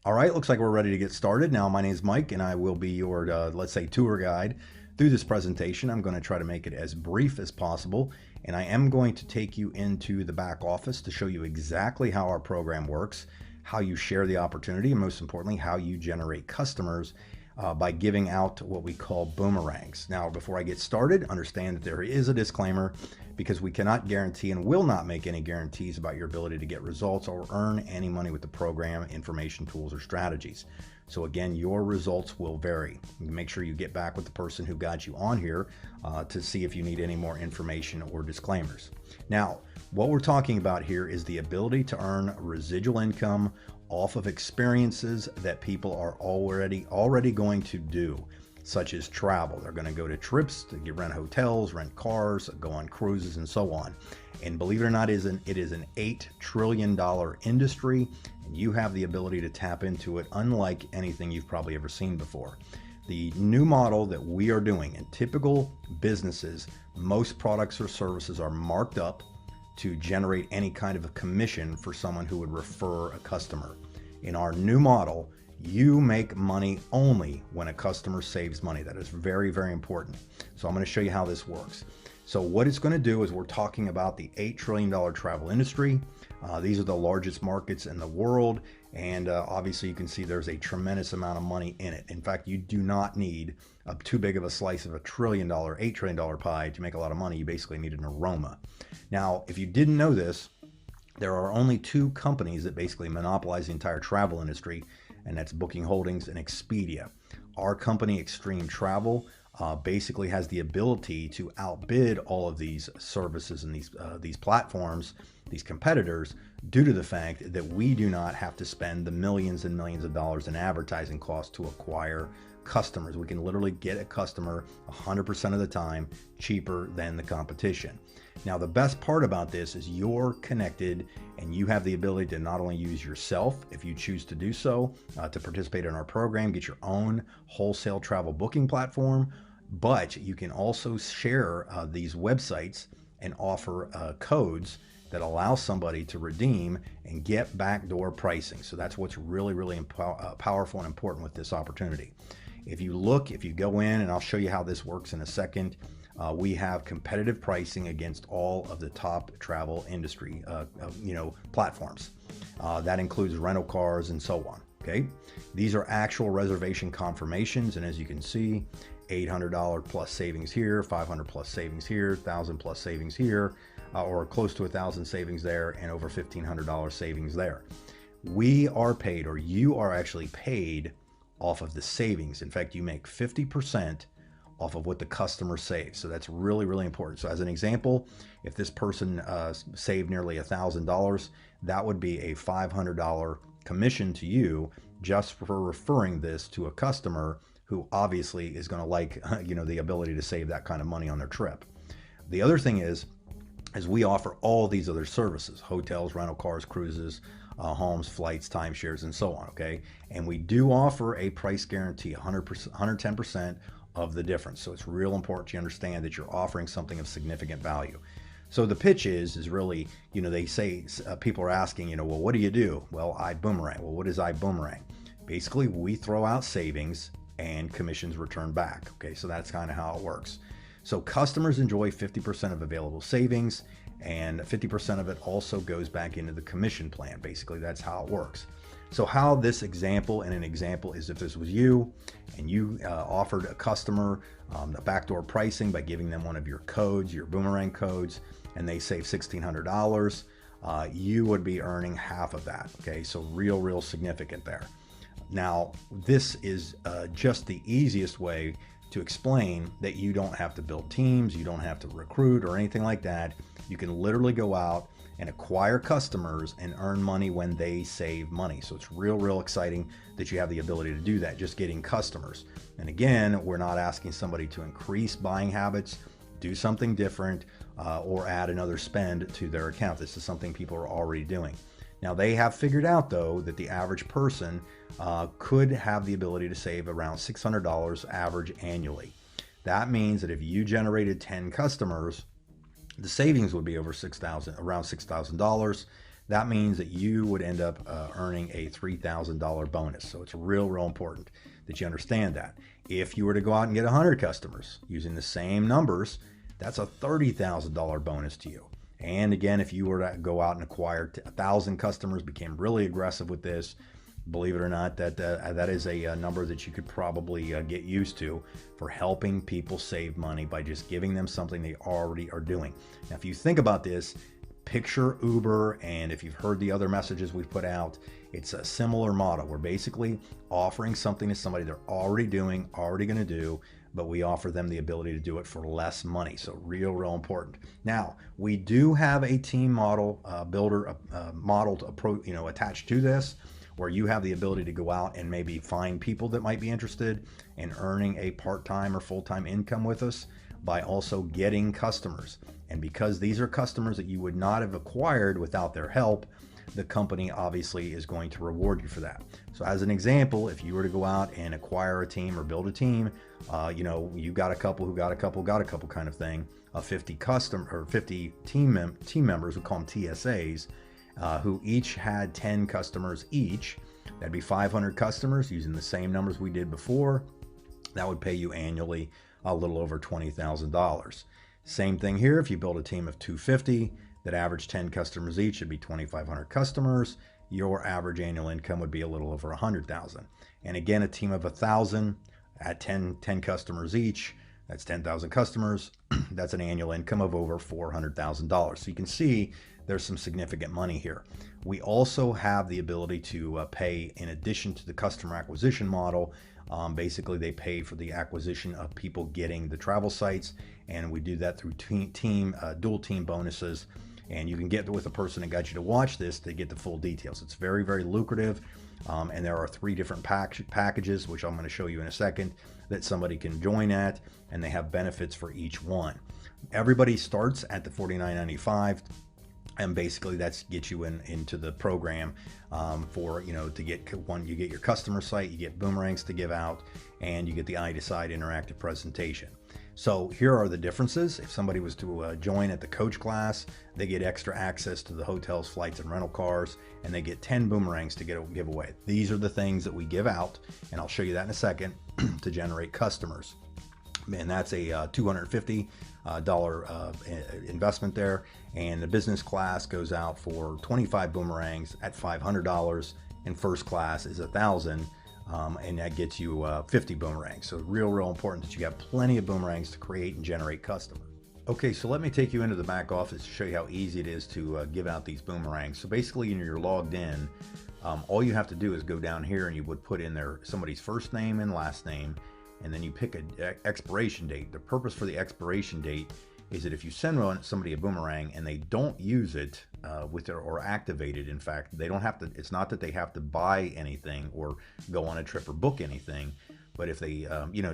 All right, looks like we're ready to get started. Now, my name is Mike, and I will be your, let's say, tour guide through this presentation. I'm going to try to make it as brief as possible, and I am going to take you into the back office to show you exactly how our program works, how you share the opportunity, and most importantly, how you generate customers by giving out what we call boomerangs. Now, before I get started, understand that there is a disclaimer because we cannot guarantee and will not make any guarantees about your ability to get results or earn any money with the program, information, tools, or strategies. So again, your results will vary. Make sure you get back with the person who got you on here to see if you need any more information or disclaimers. Now, what we're talking about here is the ability to earn residual income off of experiences that people are already going to do, such as travel. They're going to go to trips, to rent hotels, rent cars, go on cruises, and so on. And believe it or not, it is an $8 trillion industry, and you have the ability to tap into it unlike anything you've probably ever seen before. The new model that we are doing in typical businesses, most products or services are marked up to generate any kind of a commission for someone who would refer a customer. In our new model, you make money only when a customer saves money. That is very, very important. So I'm going to show you how this works. So what it's going to do is we're talking about the $8 trillion travel industry. These are the largest markets in the world. And obviously you can see there's a tremendous amount of money in it. In fact, you do not need too big of a slice of $8 trillion pie to make a lot of money. You basically need an aroma. Now, if you didn't know this, there are only two companies that basically monopolize the entire travel industry, and that's Booking Holdings and Expedia. Our company, Extreme Travel, basically has the ability to outbid all of these services and these platforms, these competitors, due to the fact that we do not have to spend the millions and millions of dollars in advertising costs to acquire customers. We can literally get a customer 100% of the time cheaper than the competition. Now, the best part about this is you're connected and you have the ability to not only use yourself, if you choose to do so, to participate in our program, get your own wholesale travel booking platform, but you can also share these websites and offer codes that allow somebody to redeem and get backdoor pricing. So that's what's really, really powerful and important with this opportunity. If you go in, and I'll show you how this works in a second, we have competitive pricing against all of the top travel industry platforms. That includes rental cars and so on. Okay, these are actual reservation confirmations, and as you can see, $800 plus savings here, $500 plus savings here, $1,000 plus savings here, or close to $1,000 savings there, and over $1,500 savings there. We are paid, or you are actually paid off of the savings. In fact, you make 50% off of what the customer saves. So that's really, really important. So as an example, if this person saved nearly $1,000, that would be a $500 commission to you just for referring this to a customer who obviously is going to like, the ability to save that kind of money on their trip. The other thing is we offer all these other services: hotels, rental cars, cruises, homes, flights, timeshares, and so on. Okay, and we do offer a price guarantee, 100%, 110% of the difference. So it's real important you understand that you're offering something of significant value. So the pitch is really, they say, people are asking, well, what do you do? Well, iBuumerang. Well, what is iBuumerang? Basically, we throw out savings and commissions return back. Okay, so that's kind of how it works. So customers enjoy 50% of available savings, and 50% of it also goes back into the commission plan. Basically, that's how it works. So how this example, and an example is if this was you and you offered a customer the backdoor pricing by giving them one of your codes, your boomerang codes, and they save $1,600, you would be earning half of that. Okay, so real significant there. Now, this is just the easiest way to explain that you don't have to build teams, you don't have to recruit or anything like that. You can literally go out and acquire customers and earn money when they save money. So it's real exciting that you have the ability to do that, just getting customers. And again, we're not asking somebody to increase buying habits, do something different, or add another spend to their account. This is something people are already doing. Now, they have figured out, though, that the average person could have the ability to save around $600 average annually. That means that if you generated 10 customers, the savings would be over around $6,000. that means that you would end up earning a $3,000 bonus. So it's real important that you understand that. If you were to go out and get 100 customers using the same numbers, that's a $30,000 bonus to you. And again, if you were to go out and acquire 1,000 customers, became really aggressive with this, believe it or not, that is a number that you could probably get used to for helping people save money by just giving them something they already are doing. Now, if you think about this, picture Uber, and if you've heard the other messages we've put out, it's a similar model. We're basically offering something to somebody they're already doing, already going to do, but we offer them the ability to do it for less money. So real important. Now, we do have a team model builder modeled approach, attached to this, where you have the ability to go out and maybe find people that might be interested in earning a part-time or full-time income with us by also getting customers. And because these are customers that you would not have acquired without their help, the company obviously is going to reward you for that. So as an example, if you were to go out and acquire a team or build a team, you got a couple who got a couple kind of thing, 50 team members, we call them TSAs, who each had 10 customers each. That'd be 500 customers using the same numbers we did before. That would pay you annually a little over $20,000. Same thing here. If you build a team of 250 that average 10 customers each, it'd be 2,500 customers. Your average annual income would be a little over 100,000. And again, a team of 1,000 at 10 customers each, that's 10,000 customers. That's an annual income of over $400,000. So you can see there's some significant money here. We also have the ability to pay in addition to the customer acquisition model. Basically, they pay for the acquisition of people getting the travel sites, and we do that through dual team bonuses. And you can get with the person that got you to watch this to get the full details. It's very lucrative, and there are 3 different packages, which I'm going to show you in a second, that somebody can join at, and they have benefits for each one. Everybody starts at the $49.95. And basically that's gets you into the program for, to get one, you get your customer site, you get boomerangs to give out, and you get the iDecide interactive presentation. So here are the differences. If somebody was to join at the coach class, they get extra access to the hotels, flights, and rental cars, and they get 10 boomerangs to give away. These are the things that we give out, and I'll show you that in a second, to generate customers. And that's a $250 investment there. And the business class goes out for 25 boomerangs at $500, and first class is $1,000, and that gets you 50 boomerangs. So real important that you have plenty of boomerangs to create and generate customers. Okay, so let me take you into the back office to show you how easy it is to give out these boomerangs. So basically, when you're logged in, all you have to do is go down here and you would put in there somebody's first name and last name, and then you pick an expiration date. The purpose for the expiration date is that if you send somebody a boomerang and they don't use it or activate it, in fact, they don't have to, it's not that they have to buy anything or go on a trip or book anything, but if they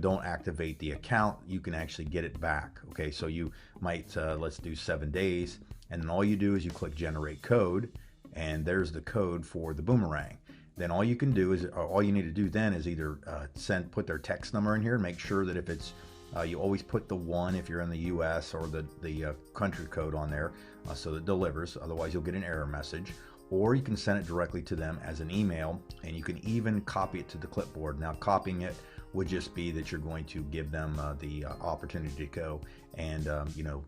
don't activate the account, you can actually get it back. Okay, so you might, let's do 7 days, and then all you do is you click generate code, and there's the code for the boomerang. Then all you can do is, all you need to do then is either put their text number in here and make sure that if it's, you always put the 1 if you're in the US, or the country code on there so that it delivers, otherwise you'll get an error message. Or you can send it directly to them as an email, and you can even copy it to the clipboard. Now, copying it would just be that you're going to give them the opportunity to go and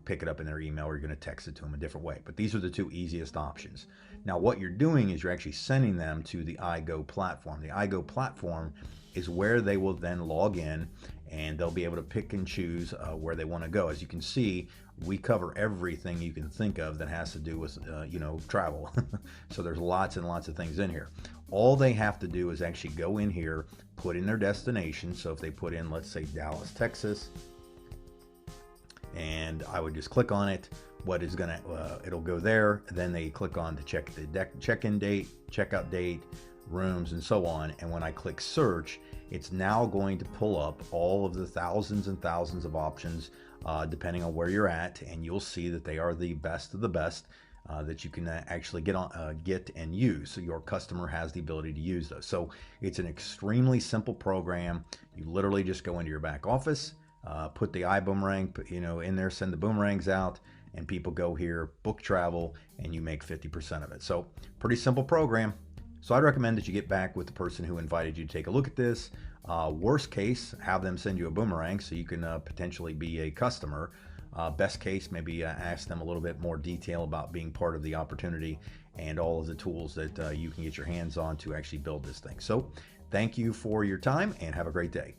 pick it up in their email, or you're going to text it to them a different way. But these are the 2 easiest options. Now, what you're doing is you're actually sending them to the iGo platform. The iGo platform is where they will then log in, and they'll be able to pick and choose where they want to go. As you can see, we cover everything you can think of that has to do with travel. So there's lots and lots of things in here. All they have to do is actually go in here, put in their destination. So if they put in, let's say, Dallas, Texas, and I would just click on it, it'll go there. Then they click on to check the check-in date, checkout date, rooms, and so on. And when I click search, it's now going to pull up all of the thousands and thousands of options depending on where you're at, and you'll see that they are the best of the best that you can actually get and use. So your customer has the ability to use those. So it's an extremely simple program. You literally just go into your back office, put the iBoomerang in there, send the boomerangs out, and people go here, book travel, and you make 50% of it. So pretty simple program. So I'd recommend that you get back with the person who invited you to take a look at this. Worst case, have them send you a boomerang so you can potentially be a customer. Best case, maybe ask them a little bit more detail about being part of the opportunity and all of the tools that you can get your hands on to actually build this thing. So thank you for your time and have a great day.